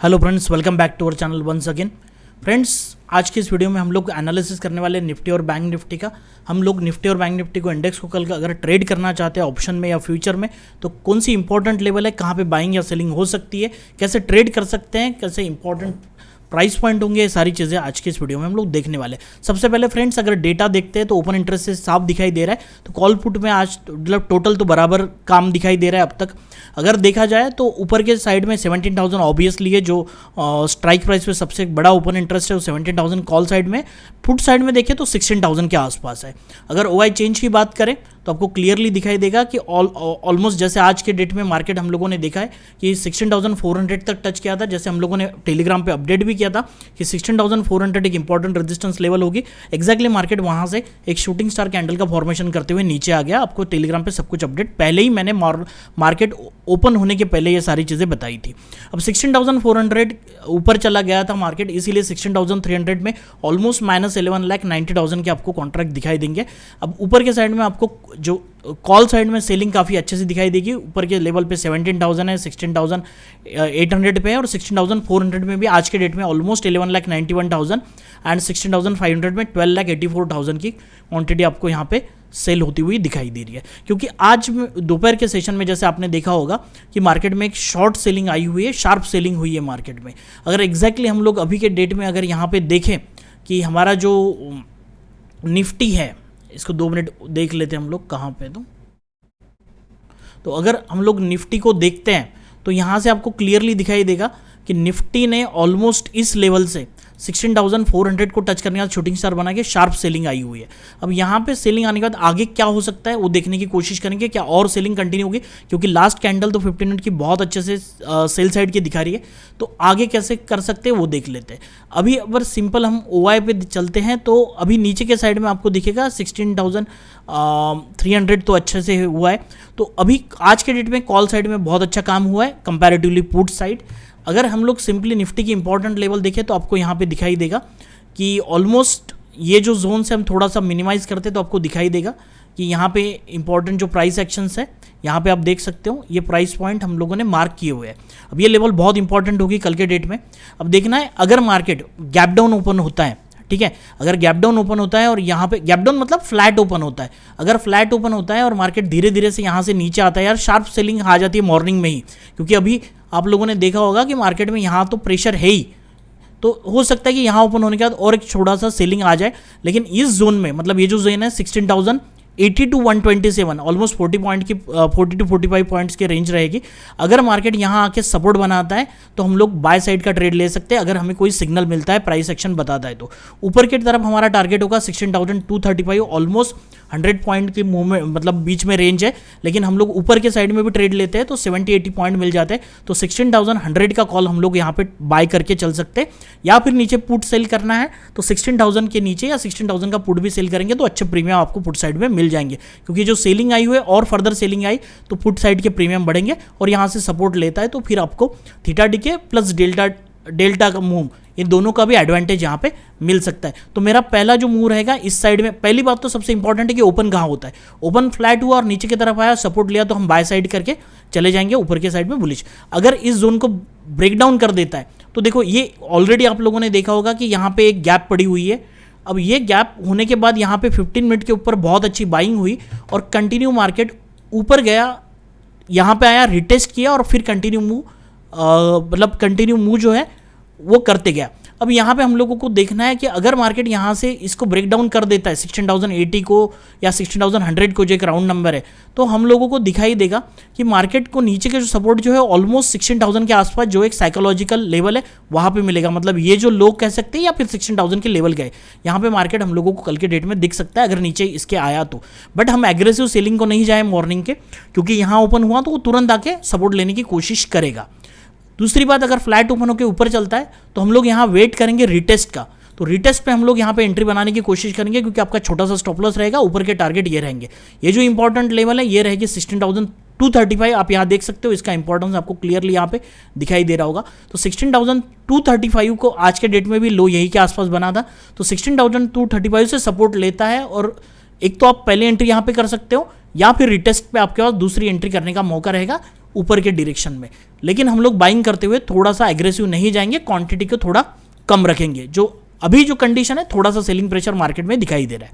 Hello friends, welcome back to our channel once again. Friends, आज की इस video में हम लोग एनालिसिस करने वाले निफ्टी और बैंक निफ्टी का। हम लोग निफ्टी और बैंक निफ्टी को इंडेक्स को कल का अगर ट्रेड करना चाहते हैं ऑप्शन में या फ्यूचर में, तो कौन सी इंपॉर्टेंट लेवल है, कहाँ पे बाइंग या सेलिंग हो सकती है, कैसे ट्रेड कर सकते हैं, कैसे इंपॉर्टेंट प्राइस पॉइंट होंगे, ये सारी चीज़ें आज की इस वीडियो में हम लोग देखने वाले हैं। सबसे पहले फ्रेंड्स, अगर डेटा देखते हैं तो ओपन इंटरेस्ट से साफ दिखाई दे रहा है, तो कॉल पुट में आज मतलब टोटल तो बराबर काम दिखाई दे रहा है अब तक। अगर देखा जाए तो ऊपर के साइड में 17,000 ऑब्वियसली है, जो स्ट्राइक प्राइस पे सबसे बड़ा ओपन इंटरेस्ट है वो 17,000 कॉल साइड में। पुट साइड में देखें तो 16,000 के आसपास है। अगर ओआई चेंज की बात करें तो आपको क्लियरली दिखाई देगा कि ऑलमोस्ट जैसे आज के डेट में मार्केट हम लोगों ने देखा है कि 16,400 तक टच किया था। जैसे हम लोगों ने टेलीग्राम पे अपडेट भी किया था कि 16,400 एक इंपॉर्टेंट रेजिस्टेंस लेवल होगी। एक्जैक्टली मार्केट वहाँ से एक शूटिंग स्टार कैंडल का फॉर्मेशन करते हुए नीचे आ गया। आपको टेलीग्राम पे सब कुछ अपडेट पहले ही मैंने मार्केट ओपन होने के पहले ये सारी चीज़ें बताई थी। अब 16,400 ऊपर चला गया था मार्केट, इसीलिए 16,300 में ऑलमोस्ट -11,90,000 के आपको कॉन्ट्रैक्ट दिखाई देंगे। अब ऊपर के साइड में आपको जो कॉल साइड में सेलिंग काफ़ी अच्छे से दिखाई देगी। ऊपर के लेवल पे 17,000 है, 16,800 पे है और 16,400 में भी आज के डेट में ऑलमोस्ट 11,91,000 एंड 16,500 में 12,84,000 की क्वांटिटी आपको यहाँ पे सेल होती हुई दिखाई दे रही है। क्योंकि आज दोपहर के सेशन में जैसे आपने देखा होगा कि मार्केट में एक शॉर्ट सेलिंग आई हुई है, शार्प सेलिंग हुई है मार्केट में। अगर एग्जैक्टली हम लोग अभी के डेट में अगर यहाँ पे देखें कि हमारा जो निफ्टी है, इसको 2 मिनट देख लेते हैं हम लोग कहाँ पे। तो अगर हम लोग निफ्टी को देखते हैं तो यहाँ से आपको क्लियरली दिखाई देगा कि निफ्टी ने ऑलमोस्ट इस लेवल से 16,400 को टच करने के बाद शूटिंग स्टार बना के शार्प सेलिंग आई हुई है। अब यहाँ पे सेलिंग आने के बाद आगे क्या हो सकता है वो देखने की कोशिश करेंगे, क्या और सेलिंग कंटिन्यू होगी, क्योंकि लास्ट कैंडल तो 15 मिनट की बहुत अच्छे से सेल साइड की दिखा रही है। तो आगे कैसे कर सकते हैं वो देख लेते हैं। अभी अगर सिंपल हम ओआई पे चलते हैं तो अभी नीचे के साइड में आपको दिखेगा 16,300 तो अच्छे से हुआ है। तो अभी आज के डेट में कॉल साइड में बहुत अच्छा काम हुआ है कंपैरेटिवली पुट साइड। अगर हम लोग सिंपली निफ्टी की इंपॉर्टेंट लेवल देखें तो आपको यहाँ पे दिखाई देगा कि ऑलमोस्ट ये जो जोन से हम थोड़ा सा मिनिमाइज करते तो आपको दिखाई देगा कि यहाँ पे इंपॉर्टेंट जो प्राइस एक्शंस है, यहाँ पे आप देख सकते हो ये प्राइस पॉइंट हम लोगों ने मार्क किए हुए हैं। अब ये लेवल बहुत इंपॉर्टेंट होगी कल के डेट में। अब देखना है अगर मार्केट गैप डाउन ओपन होता है, ठीक है, अगर गैप डाउन ओपन होता है और यहाँ पे गैप डाउन मतलब फ्लैट ओपन होता है, अगर फ्लैट ओपन होता है और मार्केट धीरे धीरे से यहाँ से नीचे आता है, यार शार्प सेलिंग आ जाती है मॉर्निंग में ही। क्योंकि अभी आप लोगों ने देखा होगा कि मार्केट में यहाँ तो प्रेशर है ही, तो हो सकता है कि यहाँ ओपन होने के बाद और एक छोटा सा सेलिंग आ जाए। लेकिन इस जोन में मतलब ये जो जोन है 16,080 to 127 ऑलमोस्ट 40 पॉइंट की 40 to 45 पॉइंट्स की रेंज रहेगी। अगर मार्केट यहाँ आके सपोर्ट बनाता है तो हम लोग बाय साइड का ट्रेड ले सकते हैं, अगर हमें कोई सिग्नल मिलता है, प्राइस एक्शन बताता है तो। ऊपर की तरफ हमारा टारगेट होगा 16,235, ऑलमोस्ट 100 पॉइंट की मूवमेंट मतलब बीच में रेंज है। लेकिन हम लोग ऊपर के साइड में भी ट्रेड लेते हैं तो 70-80 पॉइंट मिल जाते हैं, तो 16,100 का कॉल हम लोग यहाँ पे बाय करके चल सकते हैं। या फिर नीचे पुट सेल करना है तो 16,000 के नीचे या 16,000 का पुट भी सेल करेंगे तो अच्छे प्रीमियम आपको पुट साइड में मिल जाएंगे। क्योंकि जो सेलिंग आई हुई है और फर्दर सेलिंग आई तो पुट साइड के प्रीमियम बढ़ेंगे और यहाँ से सपोर्ट लेता है तो फिर आपको थीटा डीके प्लस डेल्टा का मूव, इन दोनों का भी एडवांटेज यहाँ पे मिल सकता है। तो मेरा पहला जो मूव रहेगा इस साइड में, पहली बात तो सबसे इंपॉर्टेंट है कि ओपन कहाँ होता है। ओपन फ्लैट हुआ और नीचे की तरफ आया, सपोर्ट लिया तो हम बाय साइड करके चले जाएंगे ऊपर के साइड में बुलिश। अगर इस जोन को ब्रेक डाउन कर देता है तो देखो ये ऑलरेडी आप लोगों ने देखा होगा कि यहाँ पे एक गैप पड़ी हुई है। अब ये गैप होने के बाद यहाँ पे 15 मिनट के ऊपर बहुत अच्छी बाइंग हुई और कंटिन्यू मार्केट ऊपर गया, यहाँ पे आया, रिटेस्ट किया और फिर कंटिन्यू मूव मतलब कंटिन्यू मूव जो है वो करते गया। अब यहाँ पे हम लोगों को देखना है कि अगर मार्केट यहाँ से इसको ब्रेक डाउन कर देता है 16,080 को या 16,100 को, जो एक राउंड नंबर है, तो हम लोगों को दिखाई देगा कि मार्केट को नीचे के जो सपोर्ट जो है ऑलमोस्ट 16,000 के आसपास, जो एक साइकोलॉजिकल लेवल है वहाँ पे मिलेगा। मतलब ये जो लोग कह सकते हैं या फिर 16,000 के लेवल गए, यहाँ पे मार्केट हम लोगों को कल के डेट में दिख सकता है अगर नीचे इसके आया तो। बट हम एग्रेसिव सेलिंग को नहीं जाए मॉर्निंग के, क्योंकि यहाँ ओपन हुआ तो वो तुरंत आके सपोर्ट लेने की कोशिश करेगा। दूसरी बात, अगर फ्लैट ओपन होकर ऊपर चलता है तो हम लोग यहाँ वेट करेंगे रिटेस्ट का, तो रिटेस्ट पे हम लोग यहाँ पे एंट्री बनाने की कोशिश करेंगे, क्योंकि आपका छोटा सा स्टॉप लॉस रहेगा। ऊपर के टारगेट ये रहेंगे, ये जो इंपॉर्टेंट लेवल है ये रहेगी 16,235। आप यहाँ देख सकते हो, इसका इंपॉर्टेंस आपको क्लियरली यहाँ पे दिखाई दे रहा होगा। तो 16,235 को आज के डेट में भी लो यही के आसपास बना था, तो 16,235 से सपोर्ट लेता है और एक तो आप पहले एंट्री यहाँ पे कर सकते हो या फिर रिटेस्ट पे आपके पास दूसरी एंट्री करने का मौका रहेगा ऊपर के डायरेक्शन में। लेकिन हम लोग बाइंग करते हुए थोड़ा सा एग्रेसिव नहीं जाएंगे, क्वांटिटी को थोड़ा कम रखेंगे। जो अभी जो कंडीशन है, थोड़ा सा सेलिंग प्रेशर मार्केट में दिखाई दे रहा है।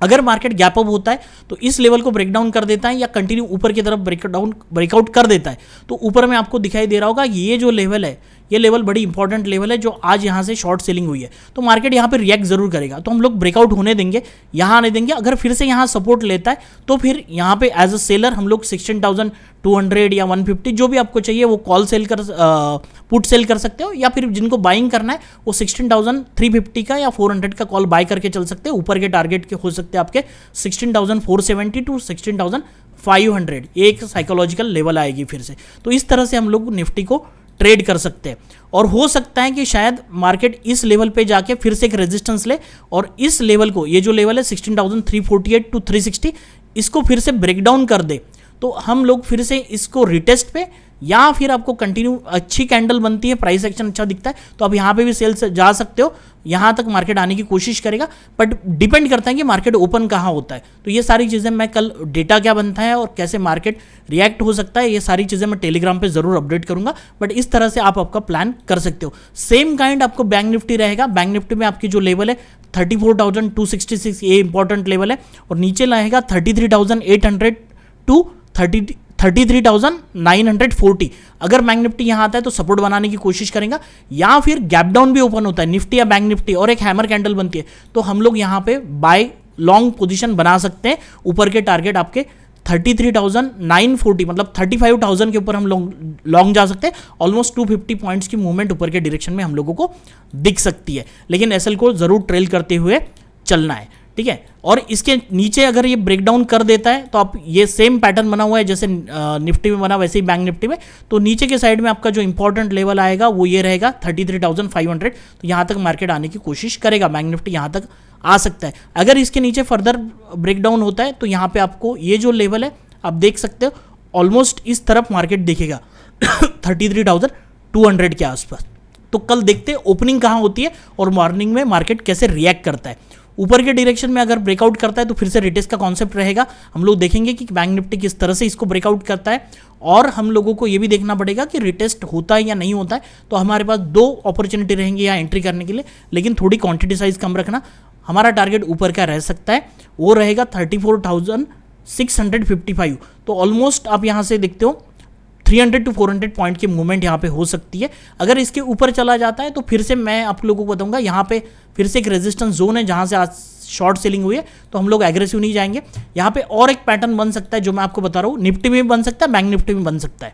अगर मार्केट गैप अप होता है तो इस लेवल को ब्रेक डाउन कर देता है या कंटिन्यू ऊपर की तरफ ब्रेकआउट कर देता है, तो ऊपर में आपको दिखाई दे रहा होगा ये जो लेवल है, ये लेवल बड़ी इंपॉर्टेंट लेवल है जो आज यहाँ से शॉर्ट सेलिंग हुई है। तो मार्केट यहाँ पे रिएक्ट जरूर करेगा, तो हम लोग ब्रेकआउट होने देंगे, यहाँ आने देंगे। अगर फिर से यहाँ सपोर्ट लेता है तो फिर यहाँ पे एज अ सेलर हम लोग 16,200 या 150 जो भी आपको चाहिए वो कॉल सेल कर पुट सेल कर सकते हो, या फिर जिनको बाइंग करना है वो 16,350 का या 400 का कॉल बाय करके चल सकते हैं। ऊपर के टारगेट के हो सकते हैं आपके 16,470 टू 16,500, एक साइकोलॉजिकल लेवल आएगी फिर से। तो इस तरह से हम लोग निफ्टी को ट्रेड कर सकते हैं। और हो सकता है कि शायद मार्केट इस लेवल पे जाके फिर से एक रेजिस्टेंस ले और इस लेवल को, ये जो लेवल है 16,348 टू 360, इसको फिर से ब्रेक डाउन कर दे, तो हम लोग फिर से इसको रिटेस्ट पे, या फिर आपको कंटिन्यू अच्छी कैंडल बनती है, प्राइस एक्शन अच्छा दिखता है तो आप यहाँ पे भी सेल से जा सकते हो, यहाँ तक मार्केट आने की कोशिश करेगा। बट डिपेंड करता है कि मार्केट ओपन कहाँ होता है। तो ये सारी चीज़ें मैं कल डेटा क्या बनता है और कैसे मार्केट रिएक्ट हो सकता है, ये सारी चीज़ें मैं टेलीग्राम पे ज़रूर अपडेट करूँगा। बट इस तरह से आप आपका प्लान कर सकते हो। सेम काइंड आपको बैंक निफ्टी रहेगा। बैंक निफ्टी में आपकी जो लेवल है 34,266, ये इंपॉर्टेंट लेवल है, और नीचे रहेगा 33,800 टू 33,940। अगर बैंक निफ्टी यहाँ आता है तो सपोर्ट बनाने की कोशिश करेंगे, या फिर गैप डाउन भी ओपन होता है निफ्टी या बैंक निफ्टी और एक हैमर कैंडल बनती है, तो हम लोग यहाँ पे बाय लॉन्ग पोजीशन बना सकते हैं। ऊपर के टारगेट आपके 33,940 मतलब 35,000 के ऊपर हम लॉन्ग जा सकते हैं। ऑलमोस्ट 250 पॉइंट्स की मूवमेंट ऊपर के डायरेक्शन में हम लोगों को दिख सकती है, लेकिन एसएल को जरूर ट्रेल करते हुए चलना है, ठीक है। और इसके नीचे अगर ये ब्रेकडाउन कर देता है तो आप, ये सेम पैटर्न बना हुआ है जैसे निफ्टी में बना वैसे ही बैंक निफ्टी में, तो नीचे के साइड में आपका जो इंपॉर्टेंट लेवल आएगा वो ये रहेगा 33,500। तो यहाँ तक मार्केट आने की कोशिश करेगा, बैंक निफ्टी यहाँ तक आ सकता है। अगर इसके नीचे फर्दर ब्रेकडाउन होता है तो यहाँ पे आपको ये जो लेवल है आप देख सकते हो, ऑलमोस्ट इस तरफ मार्केट देखेगा 33,200 के आसपास। तो कल देखते हैं ओपनिंग कहाँ होती है और मॉर्निंग में मार्केट कैसे रिएक्ट करता है। ऊपर के डायरेक्शन में अगर ब्रेकआउट करता है तो फिर से रिटेस्ट का कॉन्सेप्ट रहेगा। हम लोग देखेंगे कि बैंक निफ्टी किस तरह से इसको ब्रेकआउट करता है, और हम लोगों को ये भी देखना पड़ेगा कि रिटेस्ट होता है या नहीं होता है। तो हमारे पास 2 अपॉर्चुनिटी रहेंगी यहाँ एंट्री करने के लिए, लेकिन थोड़ी क्वांटिटी साइज कम रखना। हमारा टारगेट ऊपर का रह सकता है, वो रहेगा 34,655। तो ऑलमोस्ट आप यहाँ से देखते हो 300 टू 400 पॉइंट की मूवमेंट यहाँ पे हो सकती है। अगर इसके ऊपर चला जाता है तो फिर से मैं आप लोगों को बताऊंगा, यहाँ पे फिर से एक रेजिस्टेंस जोन है जहाँ से आज शॉर्ट सेलिंग हुई है, तो हम लोग एग्रेसिव नहीं जाएंगे। यहाँ पे और एक पैटर्न बन सकता है जो मैं आपको बता रहा हूँ, निफ्टी में भी बन सकता है, बैंक निफ्टी में बन सकता है।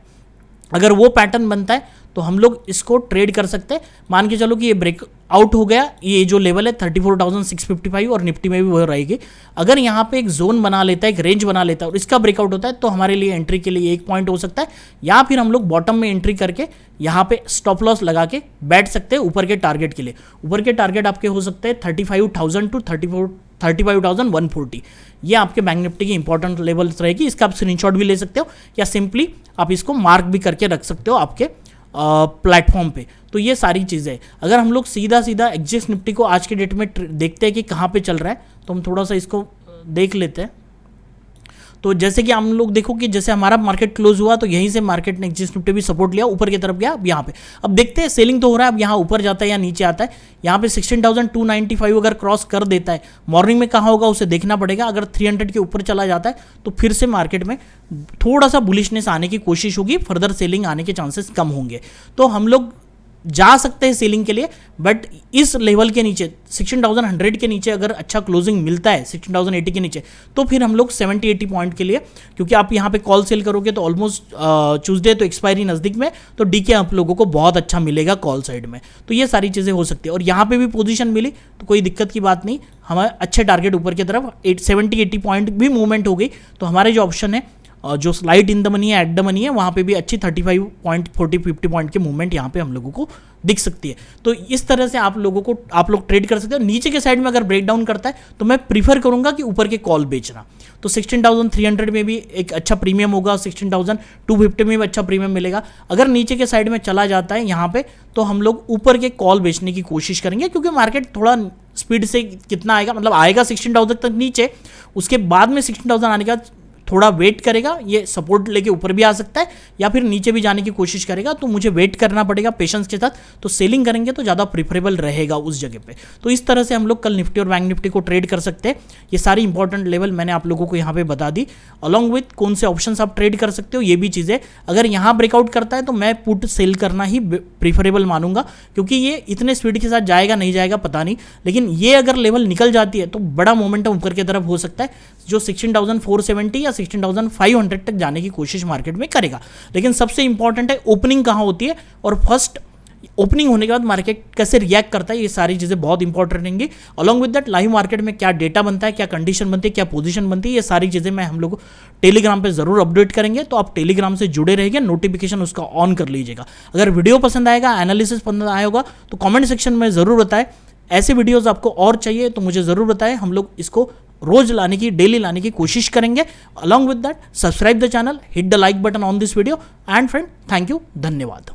अगर वो पैटर्न बनता है तो हम लोग इसको ट्रेड कर सकते हैं। मान के चलो कि ये ब्रेक आउट हो गया, ये जो लेवल है 34,655 और निफ्टी में भी वो रहेगी। अगर यहाँ पे एक जोन बना लेता है, एक रेंज बना लेता है और इसका ब्रेकआउट होता है तो हमारे लिए एंट्री के लिए एक पॉइंट हो सकता है, या फिर हम लोग बॉटम में एंट्री करके यहाँ पे स्टॉप लॉस लगा के बैठ सकते हैं ऊपर के टारगेट के लिए। ऊपर के टारगेट आपके हो सकते हैं 35,000 टू 35,140। ये आपके बैंक निफ्टी की इंपॉर्टेंट लेवल्स रहेगी। इसका आप स्क्रीनशॉट भी ले सकते हो या सिंपली आप इसको मार्क भी करके रख सकते हो आपके प्लेटफॉर्म पे। तो ये सारी चीज़ें, अगर हम लोग सीधा सीधा एक्जिस्ट निफ्टी को आज के डेट में देखते हैं कि कहाँ पे चल रहा है, तो हम थोड़ा सा इसको देख लेते हैं। तो जैसे कि हम लोग देखो कि जैसे हमारा मार्केट क्लोज हुआ तो यहीं से मार्केट ने एक्जिस्ट निफ्टी भी सपोर्ट लिया, ऊपर की तरफ गया। अब यहाँ पे अब देखते हैं सेलिंग तो हो रहा है, अब यहाँ ऊपर जाता है या नीचे आता है। यहाँ पे 16,295 अगर क्रॉस कर देता है, मॉर्निंग में कहाँ होगा उसे देखना पड़ेगा। अगर 300 के ऊपर चला जाता है तो फिर से मार्केट में थोड़ा सा बुलिशनेस आने की कोशिश होगी, फर्दर सेलिंग आने के चांसेस कम होंगे। तो हम लोग जा सकते हैं सेलिंग के लिए, बट इस लेवल के नीचे 16,100 के नीचे अगर अच्छा क्लोजिंग मिलता है 16,080 के नीचे, तो फिर हम लोग 70-80 पॉइंट के लिए, क्योंकि आप यहाँ पे कॉल सेल करोगे तो ऑलमोस्ट ट्यूसडे तो एक्सपायरी नज़दीक में, तो डीके आप लोगों को बहुत अच्छा मिलेगा कॉल साइड में। तो ये सारी चीज़ें हो सकती है, और यहाँ पे भी पोजीशन मिली तो कोई दिक्कत की बात नहीं। हमारे अच्छे टारगेट ऊपर की तरफ 70-80 पॉइंट भी मूवमेंट हो गई तो हमारे जो ऑप्शन है जो स्लाइड इन द मनी है, एट द मनी है, वहाँ पे भी अच्छी 35 पॉइंट 40-50 पॉइंट की मूवमेंट यहाँ पे हम लोगों को दिख सकती है। तो इस तरह से आप लोग ट्रेड कर सकते हो। नीचे के साइड में अगर ब्रेकडाउन करता है तो मैं प्रीफर करूंगा कि ऊपर के कॉल बेचना। तो 16,300 में भी एक अच्छा प्रीमियम होगा, 16,250 में भी अच्छा प्रीमियम मिलेगा। अगर नीचे के साइड में चला जाता है यहाँ पे तो हम लोग ऊपर के कॉल बेचने की कोशिश करेंगे, क्योंकि मार्केट थोड़ा स्पीड से कितना आएगा, मतलब आएगा 16,000 तक नीचे, उसके बाद में 16,000 आने के बाद थोड़ा वेट करेगा, ये सपोर्ट लेके ऊपर भी आ सकता है या फिर नीचे भी जाने की कोशिश करेगा, तो मुझे वेट करना पड़ेगा पेशेंस के साथ। तो सेलिंग करेंगे तो ज़्यादा प्रिफरेबल रहेगा उस जगह पे। तो इस तरह से हम लोग कल निफ्टी और बैंक निफ्टी को ट्रेड कर सकते हैं। ये सारी इंपॉर्टेंट लेवल मैंने आप लोगों को यहाँ पे बता दी, अलॉन्ग विथ कौन से ऑप्शंस आप ट्रेड कर सकते हो, ये भी चीज़ें। अगर यहाँ ब्रेकआउट करता है तो मैं पुट सेल करना ही प्रीफरेबल मानूंगा, क्योंकि ये इतने स्पीड के साथ जाएगा नहीं जाएगा पता नहीं, लेकिन ये अगर लेवल निकल जाती है तो बड़ा मोमेंटम ऊपर की तरफ हो सकता है, जो 16,470 या 16,500 तक जाने की कोशिश मार्केट में करेगा। लेकिन सबसे इंपॉर्टेंट है ओपनिंग कहाँ होती है और फर्स्ट ओपनिंग होने के बाद मार्केट कैसे रिएक्ट करता है, ये सारी चीज़ें बहुत इंपॉर्टेंट रहेंगी। Along with that live market में क्या डेटा बनता है, क्या कंडीशन बनती है, क्या पोजीशन बनती है, ये सारी चीज़ें मैं हम लोग टेलीग्राम पे जरूर अपडेट करेंगे। तो आप टेलीग्राम से जुड़े रहिए, नोटिफिकेशन उसका ऑन कर लीजिएगा। अगर वीडियो पसंद आएगा, एनालिसिस पसंद आया होगा तो कमेंट सेक्शन में ज़रूर बताएं। ऐसे वीडियोज़ आपको और चाहिए तो मुझे ज़रूर बताएं, हम लोग इसको रोज लाने की, डेली लाने की कोशिश करेंगे। Along with that subscribe the channel, hit the like button on this video and friend, thank you, धन्यवाद।